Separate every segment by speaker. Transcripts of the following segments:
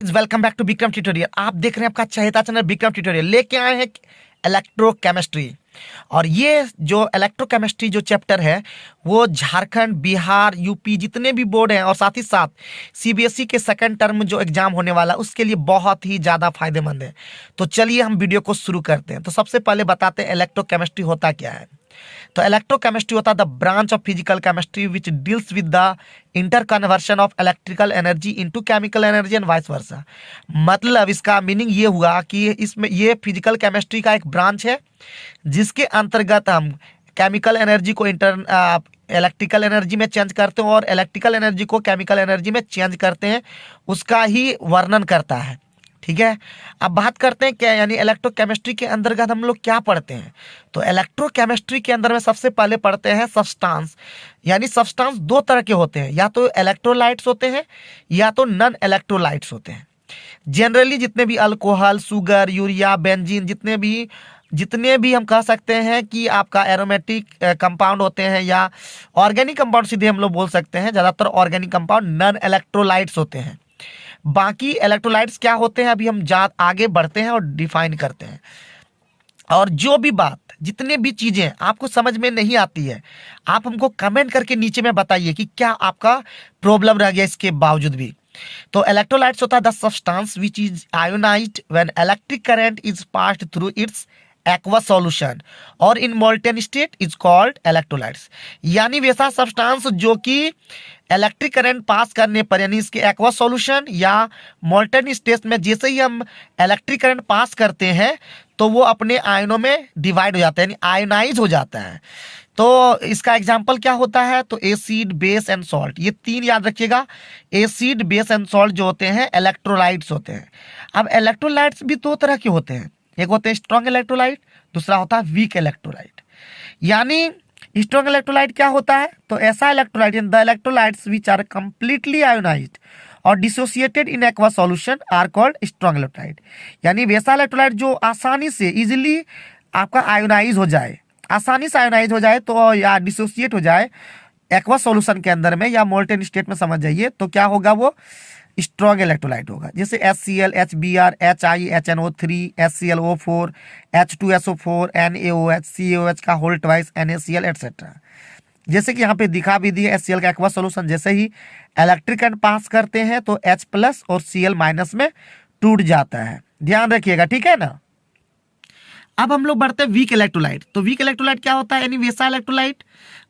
Speaker 1: Welcome back to Vikram tutorial. आप देख रहे हैं आपका चहेता चैनल विक्रम ट्यूटोरियल। लेके आए हैं इलेक्ट्रोकेमिस्ट्री। और ये जो इलेक्ट्रोकेमिस्ट्री जो चैप्टर है वो झारखंड, बिहार, यूपी जितने भी बोर्ड हैं और साथ ही साथ सीबीएसई के सेकंड टर्म जो एग्जाम होने वाला है उसके लिए बहुत ही ज़्यादा फायदेमंद है। तो चलिए हम वीडियो को शुरू करते हैं। तो सबसे पहले बताते हैं इलेक्ट्रोकेमिस्ट्री होता क्या है। तो इलेक्ट्रोकेमिस्ट्री होता है the branch of physical chemistry which deals with the inter conversion of electrical energy into chemical energy and vice versa. मतलब इसका मीनिंग ये हुआ कि इसमें ये फिजिकल केमिस्ट्री का एक ब्रांच है जिसके अंतर्गत हम केमिकल एनर्जी को इलेक्ट्रिकल एनर्जी में चेंज करते हैं और इलेक्ट्रिकल एनर्जी को केमिकल एनर्जी में चेंज करते हैं, उसका ही वर्णन करता है। ठीक है, अब बात करते हैं क्या यानी इलेक्ट्रोकेमिस्ट्री के अंतर्गत हम लोग क्या पढ़ते हैं। तो इलेक्ट्रोकेमिस्ट्री के अंदर में सबसे पहले पढ़ते हैं सब्सटेंस। यानी सब्सटेंस दो तरह के होते हैं, या तो इलेक्ट्रोलाइट्स होते हैं या तो नॉन इलेक्ट्रोलाइट्स होते हैं। जनरली जितने भी अल्कोहल, शुगर, यूरिया, बेंजीन, जितने भी हम कह सकते हैं कि आपका एरोमेटिक कंपाउंड होते हैं या ऑर्गेनिक कंपाउंड सीधे हम लोग बोल सकते हैं, ज़्यादातर ऑर्गेनिक कंपाउंड नॉन इलेक्ट्रोलाइट्स होते हैं। बाकी इलेक्ट्रोलाइट्स क्या होते हैं अभी हम आगे बढ़ते हैं और डिफाइन करते हैं। और जो भी बात, जितने भी चीज़ें आपको समझ में नहीं आती है, आप हमको कमेंट करके नीचे में बताइए कि क्या आपका प्रॉब्लम रह गया इसके बावजूद भी। तो इलेक्ट्रोलाइट्स होता है the substance which is ionised when electric current is passed through its aqua solution और in molten state is called electrolytes. यानी वैसा सब्सटेंस जो कि इलेक्ट्रिक करंट पास करने पर यानी इसके एक्वा सॉल्यूशन या मोल्टेन स्टेट में जैसे ही हम इलेक्ट्रिक करंट पास करते हैं तो वो अपने आयनों में डिवाइड हो जाता है, यानी आयोनाइज हो जाता है। तो इसका एग्जाम्पल क्या होता है, तो एसिड, बेस एंड सॉल्ट, ये तीन याद रखिएगा। एसिड, बेस एंड सॉल्ट जो होते हैं इलेक्ट्रोलाइट्स होते हैं। अब इलेक्ट्रोलाइट्स भी दो तरह के होते हैं, एक होते हैं स्ट्रॉन्ग इलेक्ट्रोलाइट, दूसरा होता है वीक इलेक्ट्रोलाइट। यानी स्ट्रॉन्ग इलेक्ट्रोलाइट क्या होता है, तो ऐसा electrolyte the electrolytes which are completely ionised और dissociated in aqua solution are called strong electrolyte. यानी वैसा इलेक्ट्रोलाइट जो आसानी से इजीली आपका आयोनाइज हो जाए, आसानी से आयोनाइज हो जाए तो या डिसोसिएट हो जाए एक्वा सॉल्यूशन के अंदर में या मोल्टेन स्टेट में समझ जाइए, तो क्या होगा, वो स्ट्रॉन्ग इलेक्ट्रोलाइट होगा। जैसे HCl, HBr, HI, HNO3, HClO4, H2SO4, NaOH, CaOH का होल ट्वाइस, NaCl एटसेट्रा। जैसे कि यहाँ पे दिखा भी दिया, HCl का एक्वा सॉल्यूशन जैसे ही इलेक्ट्रिक करंट पास करते हैं तो H+ और Cl- में टूट जाता है, ध्यान रखिएगा, ठीक है ना। अब हम लोग बढ़ते हैं वीक इलेक्ट्रोलाइट। तो वीक इलेक्ट्रोलाइट क्या होता है, यानी वैसा electrolyte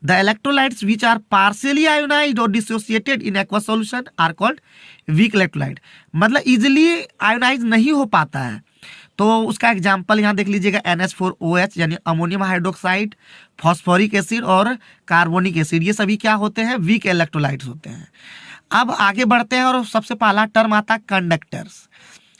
Speaker 1: the electrolytes which are partially ionised और dissociated in aqua solution are called weak electrolyte. मतलब इजीली आयोनाइज नहीं हो पाता है। तो उसका एग्जांपल यहाँ देख लीजिएगा, NH4OH यानी अमोनियम हाइड्रोक्साइड, फॉस्फोरिक एसिड और कार्बोनिक एसिड, ये सभी क्या होते हैं, वीक इलेक्ट्रोलाइट्स होते हैं। अब आगे बढ़ते हैं और सबसे पहला टर्म आता है कंडक्टर्स।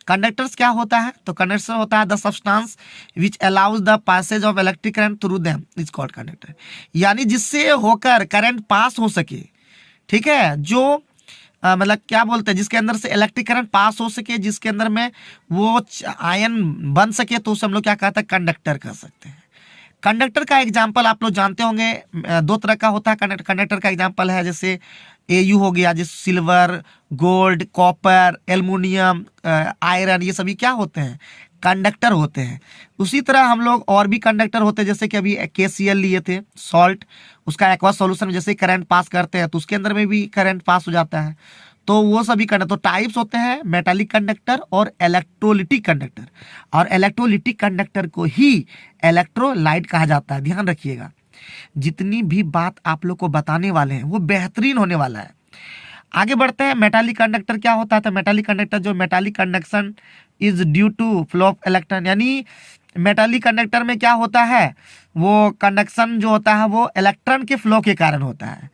Speaker 1: कंडक्टर्स क्या होता है, तो कंडक्टर होता है the substance which allows the passage of electric current through them is called conductor. यानी जिससे होकर करंट पास हो सके, ठीक है, जो मतलब क्या बोलते हैं, जिसके अंदर से इलेक्ट्रिक करंट पास हो सके, जिसके अंदर में वो आयन बन सके, तो उसे हम लोग क्या कहते हैं, कंडक्टर कह सकते हैं। कंडक्टर का एग्जाम्पल आप लोग जानते होंगे, दो तरह का होता है कंडक्टर का एग्जाम्पल है, जैसे Au हो गया, जैसे silver, gold, copper, aluminium, iron, ये सभी क्या होते हैं, कंडक्टर होते हैं। उसी तरह हम लोग और भी कंडक्टर होते हैं, जैसे कि अभी KCl लिए थे, सॉल्ट, उसका एक्वा सॉल्यूशन में जैसे करंट पास करते हैं तो उसके अंदर में भी करंट पास हो जाता है। तो वो सभी कंडक्टर, तो टाइप्स होते हैं मेटालिक कंडक्टर और इलेक्ट्रोलिटिक कंडक्टर, और इलेक्ट्रोलिटिक कंडक्टर को ही इलेक्ट्रोलाइट कहा जाता है। ध्यान रखिएगा, जितनी भी बात आप लोग को बताने वाले हैं वो बेहतरीन होने वाला है। आगे बढ़ते हैं, मेटालिक कंडक्टर क्या होता है, तो मेटालिक कंडक्टर जो metallic conduction is due to flow of electron. यानी मेटालिक कंडक्टर में क्या होता है, वो कंडक्शन जो होता है वो इलेक्ट्रॉन के फ्लो के कारण होता है,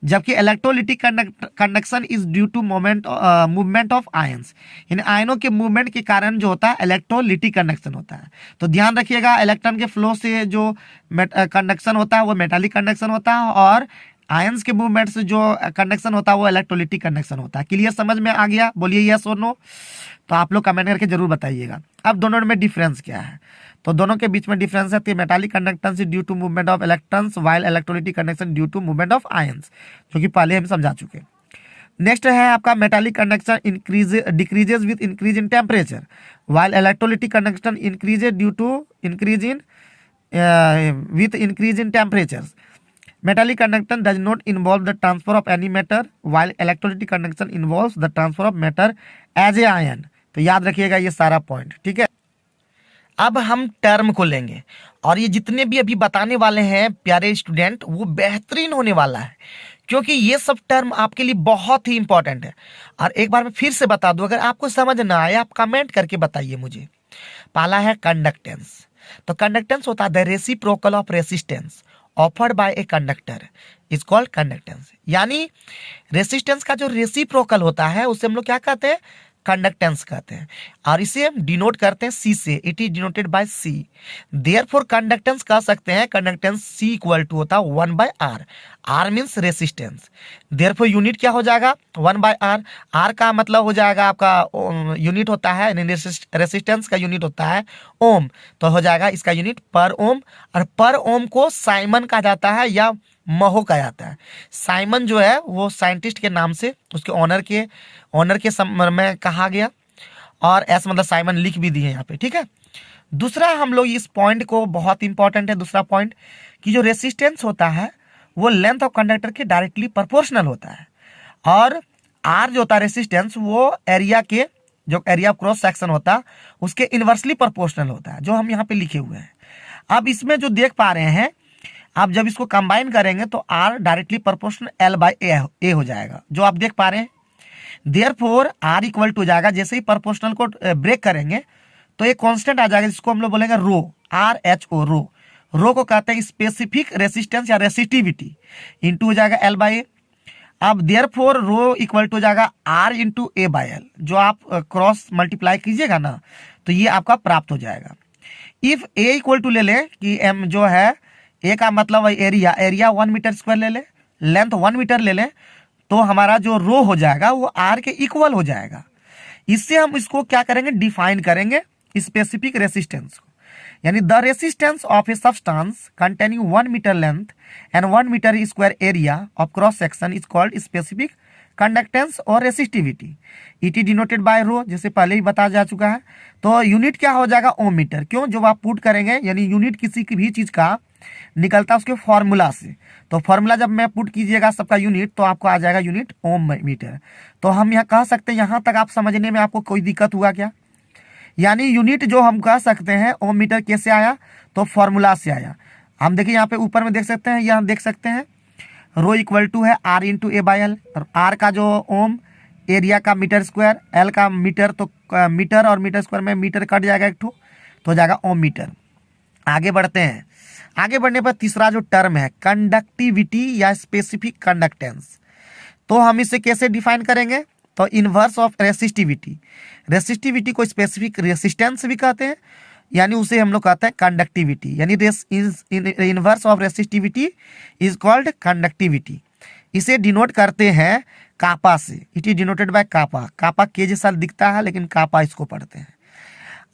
Speaker 1: जबकि electrolytic conduction is due to movement of ions, यानी आयनों के मूवमेंट के कारण जो होता है इलेक्ट्रोलिटिक कंडक्शन होता है। तो ध्यान रखिएगा, इलेक्ट्रॉन के फ्लो से जो कंडक्शन होता है वो मेटालिक कंडक्शन होता है, और आयंस के मूवमेंट से जो कंडक्शन होता है वो इलेक्ट्रोलिटिक कंडक्शन होता है। क्लियर, समझ में आ गया, बोलिए यस और नो। तो आप लोग कमेंट करके जरूर बताइएगा। अब दोनों में डिफरेंस क्या है, तो दोनों के बीच में डिफरेंस है, metallic conductance due to movement of electrons while electrolytic conduction due to movement of ions, जो कि पहले हम समझा चुके। नेक्स्ट है आपका metallic conduction decreases with increase in temperature, while electrolytic conduction increases due to increase in with increase in temperatures. Metallic conduction does not involve the transfer of any matter, while electrolytic conduction involves the transfer of matter as a ion. तो याद रखिएगा ये सारा point, ठीक है। अब हम term को लेंगे और ये जितने भी अभी बताने वाले हैं प्यारे स्टूडेंट वो बेहतरीन होने वाला है, क्योंकि ये सब टर्म आपके लिए बहुत ही इंपॉर्टेंट है। और एक बार मैं फिर से बता दूं, अगर आपको समझ ना आए आप कमेंट करके बताइए मुझे। पहला है कंडक्टेंस। तो कंडक्टेंस होता है the reciprocal of resistance offered by a conductor is called conductance. यानी रेसिस्टेंस का जो रेसिप्रोकल होता है उसे हम लोग क्या कहते हैं, कंडक्टेंस कहते हैं। और इसे हम डिनोट करते हैं सी से, it is denoted by C. Therefore conductance कह सकते हैं कंडक्टेंस सी इक्वल टू होता है 1/r। R means resistance, therefore unit क्या हो जाएगा 1/r। आर का मतलब हो जाएगा आपका यूनिट होता है, रेसिस्टेंस का यूनिट होता है ओम, तो हो जाएगा इसका यूनिट पर ओम। और पर ओम को साइमन कहा जाता है या महो कहा जाता है। साइमन जो है वो साइंटिस्ट के नाम से उसके ऑनर के में कहा गया, और एस मतलब साइमन लिख भी दिए यहाँ पे, ठीक है। दूसरा हम लोग इस पॉइंट को बहुत इंपॉर्टेंट है, दूसरा पॉइंट कि जो रेसिस्टेंस होता है वो लेंथ ऑफ कंडक्टर के डायरेक्टली प्रोपोर्शनल होता है, और आर जो होता है रेसिस्टेंस वो एरिया के जो एरिया ऑफ क्रॉस सेक्शन होता है उसके इन्वर्सली प्रोपोर्शनल होता है, जो हम यहाँ पे लिखे हुए हैं। अब इसमें जो देख पा रहे हैं आप जब इसको कंबाइन करेंगे तो आर डायरेक्टली प्रोपोर्शनल L/A हो जाएगा, जो आप देख पा रहे हैं। देयरफॉर आर इक्वल टू जाएगा, जैसे ही प्रोपोर्शनल को ब्रेक करेंगे तो एक कांस्टेंट आ जाएगा जिसको हम लोग बोलेंगे रो, RHO रो। रो को कहते हैं स्पेसिफिक रेसिस्टेंस या रेसिस्टिविटी, इंटू हो जाएगा L/A। अब देयरफॉर रो इक्वल टू जाएगा R इंटू A/L, जो आप क्रॉस मल्टीप्लाई कीजिएगा ना तो ये आपका प्राप्त हो जाएगा। इफ A इक्वल टू ले लें कि M जो है ए का मतलब एरिया 1 मीटर स्क्वायर ले ले, लेंथ 1 मीटर ले लें, तो हमारा जो रो हो जाएगा वो आर के इक्वल हो जाएगा। इससे हम इसको क्या करेंगे, डिफाइन करेंगे स्पेसिफिक रेसिस्टेंस को, यानी the resistance of a substance containing 1 metre length and 1 metre square area of cross section is called specific conductance और resistivity. It is denoted by rho, जैसे पहले ही बताया जा चुका है। तो यूनिट क्या हो जाएगा ओम मीटर, क्यों, जब आप पुट करेंगे यानी यूनिट किसी की भी चीज का निकलता है उसके फॉर्मूला से, तो फॉर्मूला जब मैं पुट कीजिएगा सबका यूनिट तो आपको आ जाएगा यूनिट ओम मीटर। तो हम यहाँ कह सकते हैं, यहाँ तक आप समझने में आपको कोई दिक्कत हुआ क्या, यानी यूनिट जो हम कह सकते हैं ओम मीटर कैसे आया, तो फॉर्मूला से आया। हम देखिए यहाँ पे ऊपर में देख सकते हैं, यहाँ देख सकते हैं रो इक्वल टू है R इंटू A/L। और R का जो ओम, एरिया का मीटर स्क्वायर, L का मीटर, तो मीटर और मीटर स्क्वायर में मीटर कट जाएगा एक ठो, तो हो जाएगा ओम मीटर। आगे बढ़ते हैं, आगे बढ़ने पर तीसरा जो टर्म है कंडक्टिविटी या स्पेसिफिक कंडक्टेंस, तो हम इसे कैसे डिफाइन करेंगे, तो इनवर्स ऑफ रेसिस्टिविटी। रेसिस्टिविटी को स्पेसिफिक रेसिस्टेंस भी कहते हैं, यानी उसे हम लोग कहते हैं कंडक्टिविटी, यानी inverse of resistivity is called conductivity. इसे डिनोट करते हैं कापा से, इट इज डिनोटेड बाय कापा। कापा के जैसा दिखता है लेकिन कापा इसको पढ़ते हैं।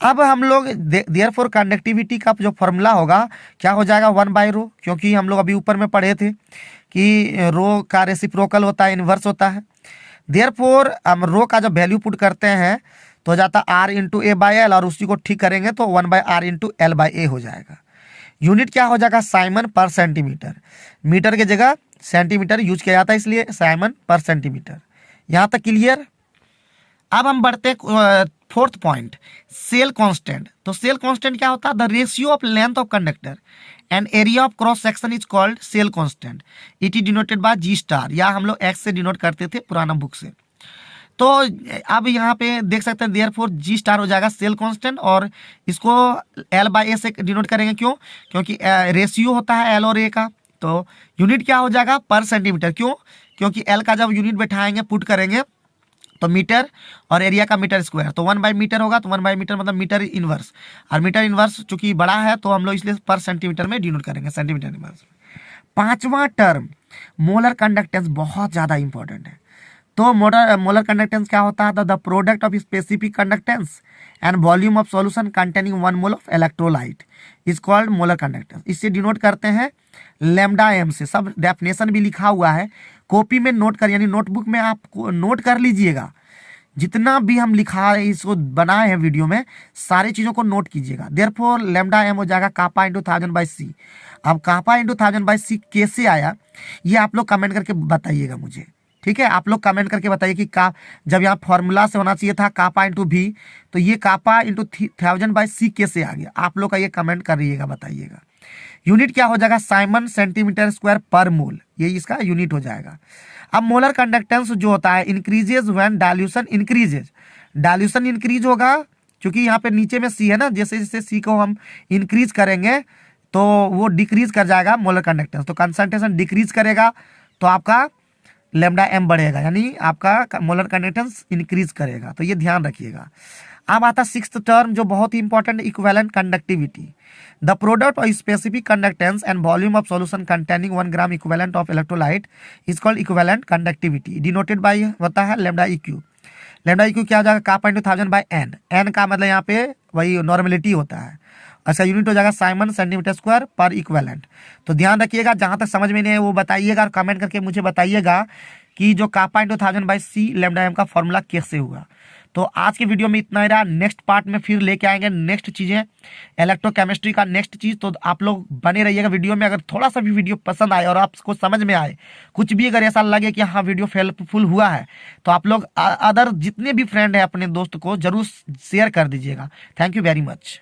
Speaker 1: अब हम लोग देयरफॉर कंडक्टिविटी का जो फॉर्मूला होगा क्या हो जाएगा 1/रो, क्योंकि हम लोग अभी ऊपर में पढ़े थे कि रो का रेसिप्रोकल होता है, इनवर्स होता है। देयरफॉर हम रो का जब वैल्यू पुट करते हैं तो हो जाता है R इंटू A/L, और उसी को ठीक करेंगे तो 1/R इंटू L/A हो जाएगा। यूनिट क्या हो जाएगा साइमन पर सेंटीमीटर, मीटर की जगह सेंटीमीटर यूज किया जाता है इसलिए साइमन पर सेंटीमीटर। यहाँ तक क्लियर। अब हम बढ़ते हैं फोर्थ पॉइंट, सेल कांस्टेंट। तो सेल कांस्टेंट क्या होता है, the ratio of length of conductor and area of cross section is called cell constant. It is denoted by G*, या हम लोग X से डिनोट करते थे पुराना बुक से। तो अब यहाँ पे देख सकते हैं देयरफॉर G* हो जाएगा सेल कांस्टेंट, और इसको L/A से डिनोट करेंगे, क्यों, क्योंकि रेशियो होता है L और A का। तो यूनिट क्या हो जाएगा पर सेंटीमीटर, क्यों, क्योंकि L का जब यूनिट बैठाएंगे पुट करेंगे तो मीटर और एरिया का मीटर स्क्वायर, तो 1/मीटर होगा, तो 1/मीटर मतलब मीटर इनवर्स, और मीटर इनवर्स चूंकि बड़ा है तो हम लोग इसलिए पर सेंटीमीटर में डिनोट करेंगे, सेंटीमीटर इनवर्स। पांचवा टर्म मोलर कंडक्टेंस बहुत ज़्यादा इंपॉर्टेंट है। तो मोलर कंडक्टेंस क्या होता है, the product of specific conductance and volume of solution containing 1 mole of electrolyte is called molar conductance. इससे डिनोट करते हैं लैम्डा m से, सब डेफिनेशन भी लिखा हुआ है, कॉपी में नोट कर, यानी नोटबुक में आप नोट कर लीजिएगा। जितना भी हम लिखा है, इसको बनाए हैं वीडियो में, सारी चीज़ों को नोट कीजिएगा। देयरफॉर लैम्डा एम हो जाएगा कापा इंटू 1000/c। अब कापा इंटू 1000/c कैसे आया, ये आप लोग कमेंट करके बताइएगा मुझे, ठीक है। आप लोग कमेंट करके बताइए कि जब यहाँ फॉर्मूला से होना चाहिए था कापा इंटू भी, तो ये कापा इंटू 1000/c कैसे आ गया, आप लोग का ये कमेंट करिएगा, बताइएगा। यूनिट क्या हो जाएगा, साइमन सेंटीमीटर स्क्वायर पर मोल, ये इसका यूनिट हो जाएगा। अब मोलर कंडक्टेंस जो होता है increases when dilution increases, dilution increase होगा क्योंकि यहाँ पे नीचे में सी है ना, जैसे जैसे सी को हम इंक्रीज करेंगे तो वो डिक्रीज कर जाएगा मोलर कंडक्टेंस, तो कंसंट्रेशन डिक्रीज करेगा तो आपका लैम्डा एम बढ़ेगा, यानी आपका मोलर कंडक्टेंस इंक्रीज करेगा, तो ये ध्यान रखिएगा। अब आता सिक्स्थ टर्म जो बहुत ही important, equivalent conductivity. The product of specific conductance and volume of solution containing 1 gram equivalent of electrolyte is called equivalent conductivity, denoted by होता है लैम्डा इक्यू। लैम्डा इक्यू क्या हो जाएगा, कापा इंटू 1000/n, n का मतलब यहाँ पे वही नॉर्मेलिटी होता है। अच्छा, यूनिट हो जाएगा साइमन सेंटीमीटर स्क्वायर पर इक्विवेलेंट। तो ध्यान रखिएगा, जहाँ तक समझ में नहीं है वो बताइएगा और कमेंट करके मुझे बताइएगा कि जो kappa into 1000/c lambda M का फॉर्मूला कैसे हुआ। तो आज के वीडियो में इतना ही रहा। नेक्स्ट पार्ट में फिर लेके आएंगे नेक्स्ट चीज़ें, इलेक्ट्रोकेमिस्ट्री का नेक्स्ट चीज़। तो आप लोग बने रहिएगा वीडियो में। अगर थोड़ा सा भी वीडियो पसंद आए और आपको समझ में आए, कुछ भी अगर ऐसा लगे कि हाँ वीडियो हेल्पफुल हुआ है, तो आप लोग अदर जितने भी फ्रेंड हैं अपने दोस्त को जरूर शेयर कर दीजिएगा। Thank you very much.